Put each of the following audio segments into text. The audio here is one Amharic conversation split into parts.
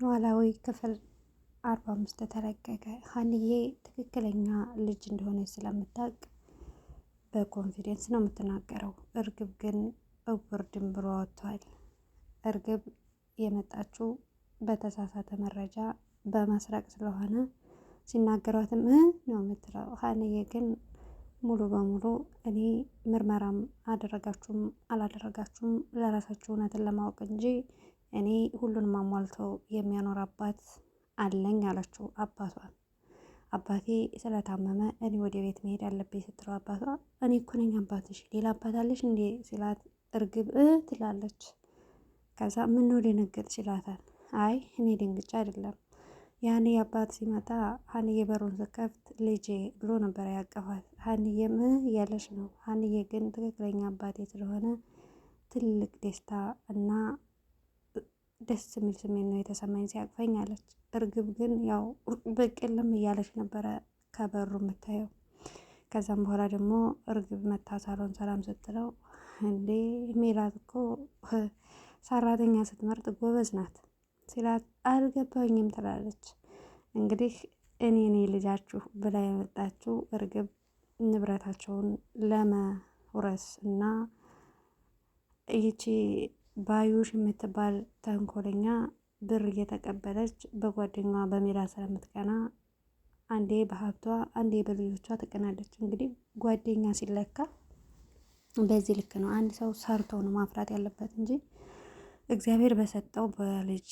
ኖላዊ ክፍል 45 ተለቀቀ። ሀንዬ ትክክለኛ ልጅ እንደሆነች ስለምታውቅ በኮንፊደንስ ነው የምትናገረው። እርግብ ግን እውር ድንብሯ ወጥቷል። እርግብ የመጣችው በተሳሳተ መረጃ በመስረቅ ስለሆነ ሲናገሯትም ነው የምትለው። ሀንዬ ግን ሙሉ በሙሉ እኔ ምርመራም አደረጋችሁም አላደረጋችሁም ለራሳችሁ እውነትን ለማወቅ እንጂ እኔ ሁሉንም አሟልተው የሚያኖር አባት አለኝ አለችው አባቷን። አባቴ ስለታመመ እኔ ወደ ቤት መሄድ አለብኝ ስትለው አባቷ እኔ እኮ ነኝ አባትሽ ሌላ አባት አለሽ እንዴ ሲላት እርግብ ትላለች። ከዛ ምን ነው ደነገጥሽ ይላታል። አይ እኔ ደንግጬ አይደለም ያኔ አባት ሲመጣ ሀንዬ በሩን ስከፍት ልጄ ብሎ ነበር ያቀፋት። ሀንዬም እያለች ነው። ሀንዬ ግን ትክክለኛ አባቴ ስለሆነ ትልቅ ደስታ እና ደስ የሚል ስሜት ነው የተሰማኝ ሲያቅፈኝ አለች። እርግብ ግን ያው በቅልም እያለች ነበረ ከበሩ የምታየው። ከዛም በኋላ ደግሞ እርግብ መታ ሳሎን ሰላም ስትለው እንዴ ሜላት እኮ ሰራተኛ ስትመርጥ ጎበዝ ናት ሲላት አልገባኝም ትላለች። እንግዲህ እኔ ልጃችሁ ብላ የመጣችው እርግብ ንብረታቸውን ለመውረስ እና ይቺ ባዩሽ የምትባል ተንኮለኛ ብር እየተቀበለች በጓደኛዋ በሜላት ስለምትቀና አንዴ በሀብቷ አንዴ በልጆቿ ትቀናለች። እንግዲህ ጓደኛ ሲለካ በዚህ ልክ ነው። አንድ ሰው ሰርቶ ነው ማፍራት ያለበት እንጂ እግዚአብሔር በሰጠው በልጅ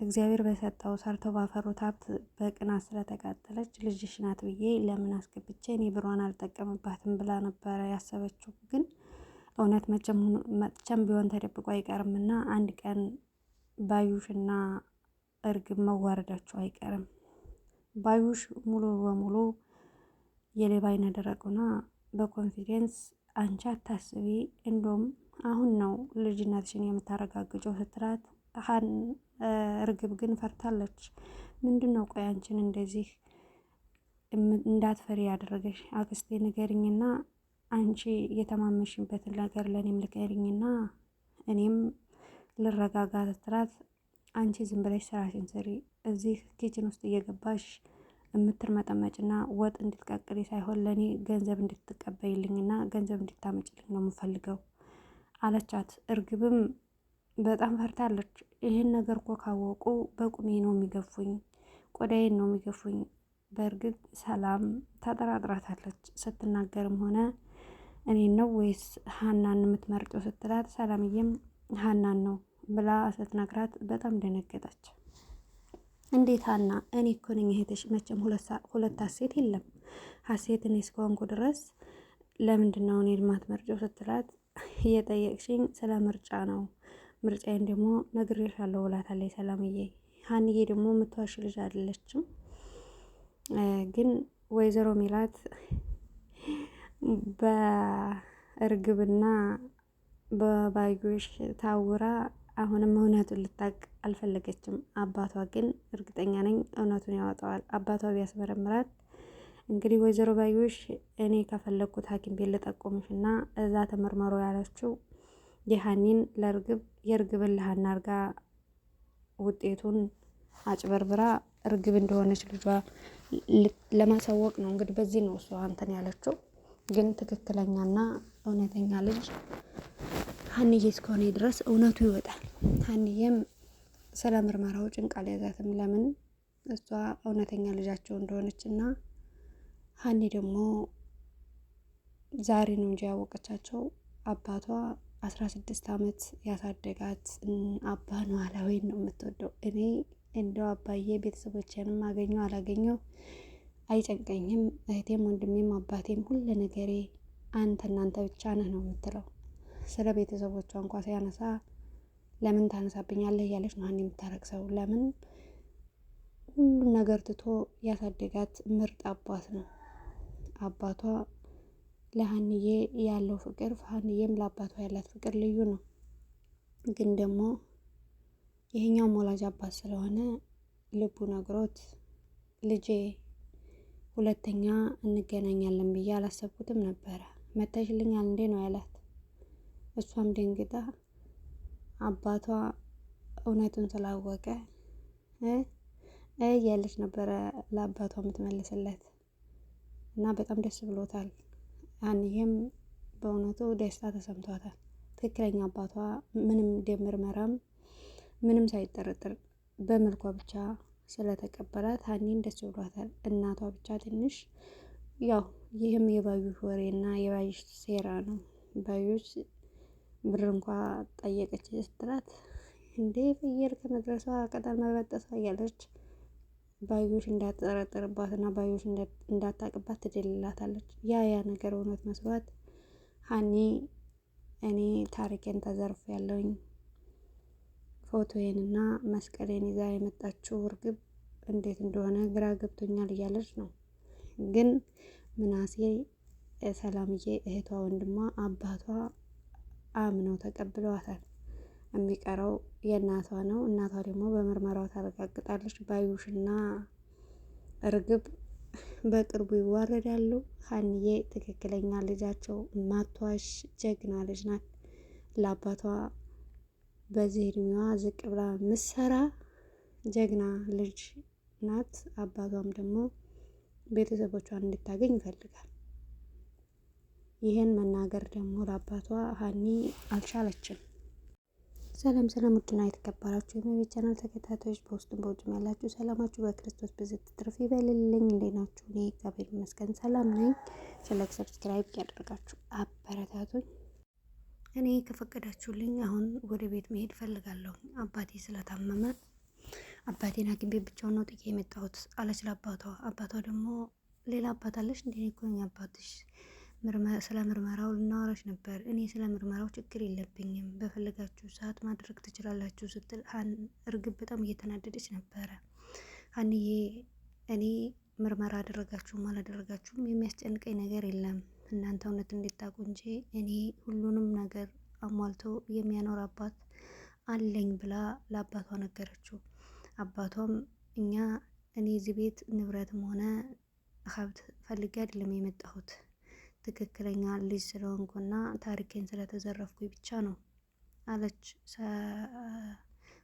እግዚአብሔር በሰጠው ሰርተው ባፈሩት ሀብት በቅናት ስለተቃጠለች ልጅሽ ናት ብዬ ለምን አስገብቼ እኔ ብሯን አልጠቀምባትም ብላ ነበረ ያሰበችው። ግን እውነት መቼም ቢሆን ተደብቆ አይቀርምና አንድ ቀን ባዩሽና እርግብ መዋረዳቸው አይቀርም። ባዩሽ ሙሉ በሙሉ የሌባ አይነ ደረቁና በኮንፊደንስ አንቺ አታስቢ እንደውም አሁን ነው ልጅነትሽን የምታረጋግጨው ስትላት እርግብ ግን ፈርታለች። ምንድን ነው ቆይ አንቺን እንደዚህ እንዳትፈሪ ያደረገሽ አክስቴ ንገሪኝና አንቺ የተማመሽበትን ነገር ለእኔም ንገሪኝና እኔም ልረጋጋ ስትላት አንቺ ዝም ብለሽ ስራሽን ስሪ እዚህ ኪችን ውስጥ እየገባሽ የምትርመጠመጭና ወጥ እንድትቀቅሪ ሳይሆን ለእኔ ገንዘብ እንድትቀበይልኝና ገንዘብ እንድታመጭልኝ ነው የምፈልገው አለቻት። እርግብም በጣም ፈርታለች። ይህን ነገር እኮ ካወቁ በቁሜ ነው የሚገፉኝ፣ ቆዳዬን ነው የሚገፉኝ። በእርግጥ ሰላም ተጠራጥራታለች። ስትናገርም ሆነ እኔን ነው ወይስ ሀናን የምትመርጠው ስትላት ሰላምዬም ሀናን ነው ብላ ስትነግራት በጣም ደነገጠች። እንዴት ሀና? እኔ እኮ ነኝ እህትሽ። መቼም ሁለት ሀሴት የለም። ሀሴት እኔ እስከሆንኩ ድረስ ለምንድን ነው እኔን የማትመርጪው ስትላት እየጠየቅሽኝ ስለ ምርጫ ነው፣ ምርጫዬን ደግሞ ነግሬሻለሁ ብላታለች ሰላምዬ። ሀንዬ ደግሞ የምትዋሽ ልጅ አይደለችም። ግን ወይዘሮ ሜላት በእርግብና በባዩሽ ታውራ አሁንም እውነቱን ልታቅ አልፈለገችም። አባቷ ግን እርግጠኛ ነኝ እውነቱን ያወጣዋል። አባቷ ቢያስመረምራት እንግዲህ ወይዘሮ ባዩሽ እኔ ከፈለግኩት ሐኪም ቤት ልጠቁምሽ እና እዛ ተመርመሮ ያለችው የሀኒን ለእርግብ የእርግብን ለሀና አርጋ ውጤቱን አጭበርብራ እርግብ እንደሆነች ልጇ ለማሳወቅ ነው። እንግዲህ በዚህ ነው እሷ እንትን ያለችው። ግን ትክክለኛና እውነተኛ ልጅ ሀንዬ እስከሆነ ድረስ እውነቱ ይወጣል። ሀንዬም ስለ ምርመራው ጭንቅ አልያዛትም። ለምን እሷ እውነተኛ ልጃቸው እንደሆነች እና ሀኒ ደግሞ ዛሬ ነው እንጂ ያወቀቻቸው አባቷ 16 ዓመት ያሳደጋት አባ ኖላዊን ነው የምትወደው። እኔ እንደው አባዬ ቤተሰቦቼንም አገኘው አላገኘው አይጨንቀኝም፣ እህቴም ወንድሜም አባቴም ሁሉ ነገሬ አንተ እናንተ ብቻ ነህ ነው የምትለው። ስለ ቤተሰቦቿ እንኳ ሲያነሳ ለምን ታነሳብኛለህ እያለች ነው ሀኒ የምታረክሰው። ለምን ሁሉም ነገር ትቶ ያሳደጋት ምርጥ አባት ነው። አባቷ ለሀንዬ ያለው ፍቅር ሀንዬም ለአባቷ ያላት ፍቅር ልዩ ነው። ግን ደግሞ ይሄኛው ወላጅ አባት ስለሆነ ልቡ ነግሮት ልጄ ሁለተኛ እንገናኛለን ብዬ አላሰብኩትም ነበረ፣ መተሽልኛል እንዴ ነው ያላት። እሷም ደንግጣ አባቷ እውነቱን ስላወቀ እያለች ነበረ ለአባቷ የምትመልስለት እና በጣም ደስ ብሎታል። ሀኒዬም በእውነቱ ደስታ ተሰምቷታል። ትክክለኛ አባቷ ምንም ደም ምርመራም ምንም ሳይጠረጥር በመልኳ ብቻ ስለተቀበላት ሀኒን ደስ ብሏታል። እናቷ ብቻ ትንሽ ያው ይህም የባዩሽ ወሬና የባዩሽ ሴራ ነው። ባዩሽ ብር እንኳ ጠየቀች ስትላት እንዴ ፍየል ከመድረሷ ቅጠል መበጠሷ እያለች ባዩሽ እንዳትጠረጥርባትና ባዩሽ እንዳታቅባት ትደልላታለች። ያ ነገር እውነት መስሏት ሀኒ እኔ ታሪኬን ተዘርፍ ያለውኝ ፎቶዬንና መስቀሌን ይዛ የመጣችው እርግብ እንዴት እንደሆነ ግራ ገብቶኛል እያለች ነው። ግን ምናሴ፣ ሰላምዬ፣ እህቷ፣ ወንድሟ፣ አባቷ አምነው ተቀብለዋታል። የሚቀረው የእናቷ ነው። እናቷ ደግሞ በምርመራው ታረጋግጣለች። ባዩሽና እርግብ በቅርቡ ይዋረዳሉ። ሀኒዬ ትክክለኛ ልጃቸው ማቷሽ ጀግና ልጅ ናት። ለአባቷ በዚህ እድሜዋ ዝቅ ብላ ምሰራ ጀግና ልጅ ናት። አባቷም ደግሞ ቤተሰቦቿን እንድታገኝ ይፈልጋል። ይህን መናገር ደግሞ ለአባቷ ሀኒ አልቻለችም። ሰላም ሰላም፣ ውድና የተከበራችሁ የመቤት ቻናል ተከታታዮች በውስጥም በውጭም ያላችሁ ሰላማችሁ በክርስቶስ ብዝት ትርፍ ይበልልኝ። እንዴት ናችሁ? እኔ እግዚአብሔር ይመስገን ሰላም ነኝ። ላይክ ሰብስክራይብ ያደርጋችሁ አበረታቱኝ። እኔ ከፈቀዳችሁልኝ አሁን ወደ ቤት መሄድ ፈልጋለሁ። አባቴ ስለታመመ አባቴን ሐኪም ቤት ብቻውን ነው ጥዬ የመጣሁት አለች ለአባቷ። አባቷ ደግሞ ሌላ አባት አለሽ እንዴ? እኮ አባትሽ ስለ ምርመራው ልናወራሽ ነበር። እኔ ስለ ምርመራው ችግር የለብኝም፣ በፈለጋችሁ ሰዓት ማድረግ ትችላላችሁ ስትል እርግብ በጣም እየተናደደች ነበረ። ሀኒዬ እኔ ምርመራ አደረጋችሁም አላደረጋችሁም የሚያስጨንቀኝ ነገር የለም፣ እናንተ እውነት እንድታውቁ እንጂ እኔ ሁሉንም ነገር አሟልቶ የሚያኖር አባት አለኝ ብላ ለአባቷ ነገረችው። አባቷም እኔ እዚህ ቤት ንብረትም ሆነ ሀብት ፈልጌ አይደለም የመጣሁት ትክክለኛ ልጅ ስለሆንኩና ታሪኬን ስለተዘረፍኩ ብቻ ነው አለች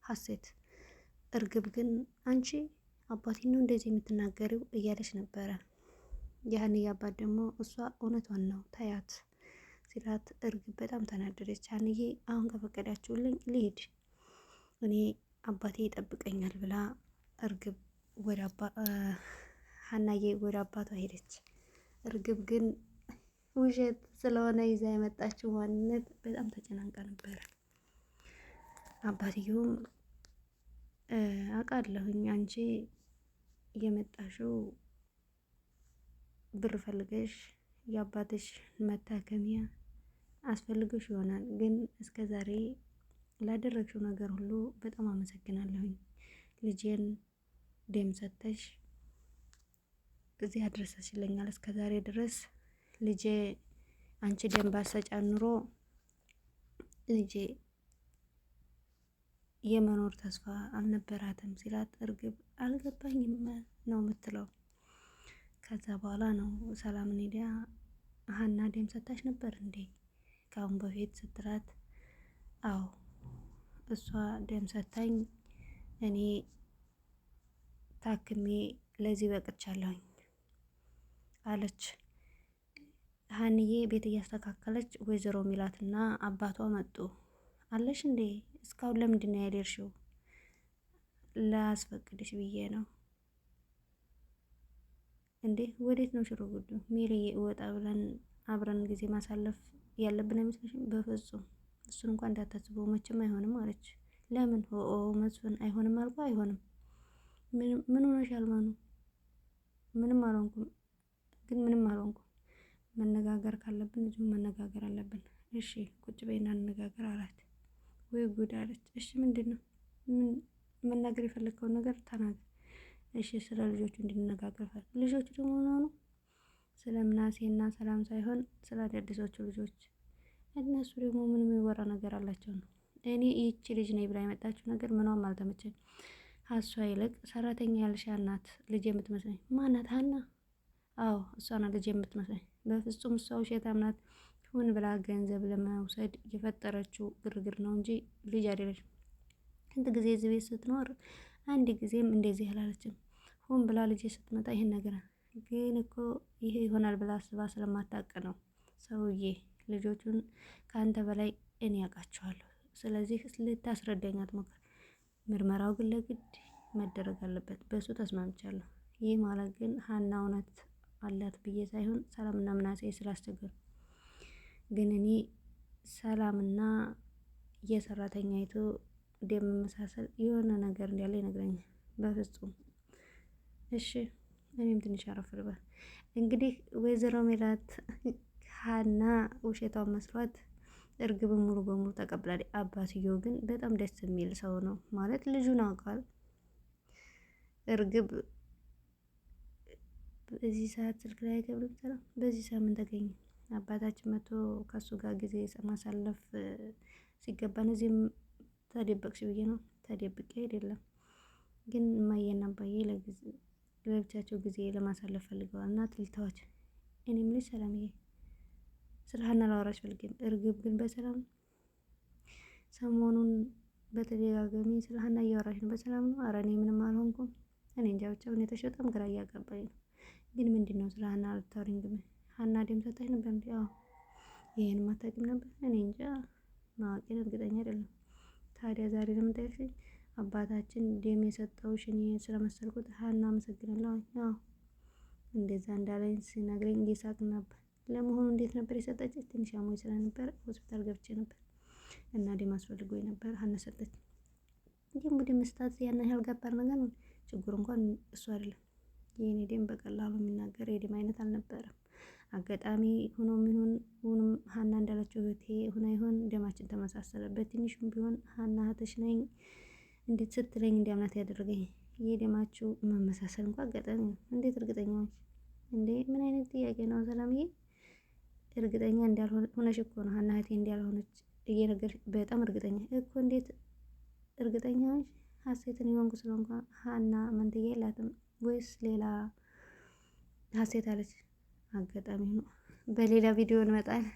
ሀሴት። እርግብ ግን አንቺ አባቴን ነው እንደዚህ የምትናገሪው እያለች ነበረ። የሀኒዬ አባት ደግሞ እሷ እውነቷን ነው ታያት ሲላት እርግብ በጣም ተናደደች። ሀኒዬ አሁን ከፈቀዳችሁልኝ ልሂድ፣ እኔ አባቴ ይጠብቀኛል ብላ እርግብ ሀናዬ ወደ አባቷ ሄደች። እርግብ ግን ውሸት ስለሆነ ይዛ የመጣችው ማንነት በጣም ተጨናንቃ ነበረ። አባትየውም አውቃለሁኝ አንቺ የመጣሽው ብር ፈልገሽ የአባትሽ መታከሚያ አስፈልገሽ ይሆናል፣ ግን እስከ ዛሬ ላደረግሽው ነገር ሁሉ በጣም አመሰግናለሁኝ። ልጄን ደም ሰተሽ እዚህ አድረሰሽልኛል። እስከ ዛሬ ድረስ ልጄ አንቺ ደም ባሰጫ ኑሮ ልጄ የመኖር ተስፋ አልነበራትም ሲላት እርግብ አልገባኝም ነው የምትለው። ከዛ በኋላ ነው ሰላምን ሄዳ ሀና ደም ሰታሽ ነበር እንዴ ከአሁን በፊት ስትላት፣ አዎ እሷ ደም ሰታኝ እኔ ታክሜ ለዚህ በቅቻለሁኝ አለች። ሀንዬ ቤት እያስተካከለች ወይዘሮ ሚላትና አባቷ መጡ። አለሽ እንዴ እስካሁን ለምንድን ነው ያልሄድሽው? ላስፈቅድሽ ብዬ ነው። እንዴ ወዴት ነው ሽሮ ጉዱ? ሜሪዬ እወጣ ብለን አብረን ጊዜ ማሳለፍ ያለብን አይመስልሽም? በፍጹም እሱን እንኳን እንዳታስበው መቼም አይሆንም አለች። ለምን? መስፍን አይሆንም አልኩ። አይሆንም። ምን ሆነሻል? ማኑ? ምንም አልሆንኩም፣ ግን ምንም አልሆንኩም። መነጋገር ካለብን እዚሁ መነጋገር አለብን። እሺ ቁጭ በይና እንነጋገር አላት። ወይ ጉድ አለች። እሺ ምንድን ነው? መናገር የፈለግከውን ነገር ተናገር። እሺ ስለ ልጆቹ እንድንነጋገር ፈልግ። ልጆቹ ደግሞ ነው ስለ ምናሴና ሰላም ሳይሆን ስለ አዳዲሶቹ ልጆች። እነሱ ደግሞ ምንም የሚወራ ነገር አላቸው ነው። እኔ ይቺ ልጅ ነኝ ብላ የመጣችው ነገር ምኗም አልተመቸኝ። ሀሷ ይልቅ ሰራተኛ ያልሻ ናት ልጅ የምትመስለኝ። ማናት? ሀና? አዎ እሷ ናት ልጅ የምትመስለኝ። በፍጹም እሷ ውሸታም ናት። ሁን ብላ ገንዘብ ለመውሰድ የፈጠረችው ግርግር ነው እንጂ ልጅ አይደለችም። ስንት ጊዜ እዚህ ቤት ስትኖር አንድ ጊዜም እንደዚህ አላለችም። ሁን ብላ ልጄ ስትመጣ ይሄን ነገር ግን እኮ ይሄ ይሆናል ብላ አስባ ስለማታውቅ ነው። ሰውዬ ልጆቹን ከአንተ በላይ እኔ ያውቃቸዋለሁ። ስለዚህ ልታስረዳኝ አትሞክር። ምርመራው ግን ለግድ መደረግ አለበት። በሱ ተስማምቻለሁ። ይህ ማለት ግን ሀና እውነት አላት ብዬ ሳይሆን ሰላምና ምናሴ ስላስቸገሩ፣ ግን እኔ ሰላምና የሰራተኛይቱ ደም መመሳሰል የሆነ ነገር እንዳለ ይነግረኛል። በፍጹም እሺ፣ እኔም ትንሽ አረፍ ልበል። እንግዲህ ወይዘሮ ሜላት ሀና ውሸቷን መስሏት እርግብን ሙሉ በሙሉ ተቀብላለች። አባትየው ግን በጣም ደስ የሚል ሰው ነው ማለት ልጁን አውቃል። እርግብ በዚህ ሰዓት ስልክ ላይ አይገብርም። ሰላም በዚህ ሳምንት ተገኘ። አባታችን መጥቶ ከሱ ጋር ጊዜ ማሳለፍ ሲገባን እዚህም ተደበቅሽ ብዬ ነው። ተደብቄ አይደለም፣ ግን እማዬና አባዬ ለብቻቸው ጊዜ ለማሳለፍ ፈልገዋል እና ትልታዎች። እኔ የምልሽ ሰላምዬ፣ ስለ ሀና ላወራሽ ፈልጌም። እርግብ ግን በሰላም ሰሞኑን በተደጋጋሚ ስለ ሀና እያወራሽ ነው። በሰላም ነው? ኧረ እኔ ምንም አልሆንኩም። እኔ እንጃ ብቻ ሁኔታሽ በጣም ግራ እያጋባኝ ነው። ግን ምንድን ነው ስለ ሀና ልታወሪኝ? ግን ሀና ደም ሰጣሽ ነበር እንዴ? አዎ። ይሄን አታውቂም ነበር? እኔ እንጃ፣ ማወቄን እርግጠኛ አይደለም። ታዲያ ዛሬ ለምን ጠየቅሽኝ? አባታችን ደም የሰጠውሽ እኔ ስለመሰልኩት ሀና አመሰግናለሁ። አዎ እንደዛ እንዳለኝ ሲነግረኝ እየሳቅ ነበር። ለመሆኑ እንዴት ነበር የሰጠች? ትንሽ አሞኝ ስለነበር ሆስፒታል ገብቼ ነበር እና ደም አስፈልጎኝ ነበር። ሀና ሰጠች። ደም ቡድን መስጠት ያን ያህል ገባር ነገር ነው? ችግሩ እንኳን እሱ አይደለም። የኔ ደም በቀላሉ የሚናገር የደም አይነት አልነበረም። አጋጣሚ ሆኖም ይሁን ሀና እንዳለችው እህቴ ሆና ይሆን ደማችን ተመሳሰለ። በትንሹም ቢሆን ሀና እህትሽ ነኝ እንዴት ስትለኝ እንዲያምናት ያደረገኝ የደማችሁ መመሳሰል እንኳን አጋጣሚ ነው። እንዴት እርግጠኛ ነሽ እንዴ? ምን አይነት ጥያቄ ነው ሰላምዬ? እርግጠኛ እንዳልሆነ ሆነሽ እኮ ነው ሀና እህቴ እንዳልሆነች እየነገርሽ። በጣም እርግጠኛ እኮ። እንዴት እርግጠኛ ነሽ? ሀሴትን የሆንኩ ስለሆንኩ ሀና መንትያ የላትም ወይስ ሌላ ሀሴት አለች? አጋጣሚ ነው። በሌላ ቪዲዮ እንመጣለን።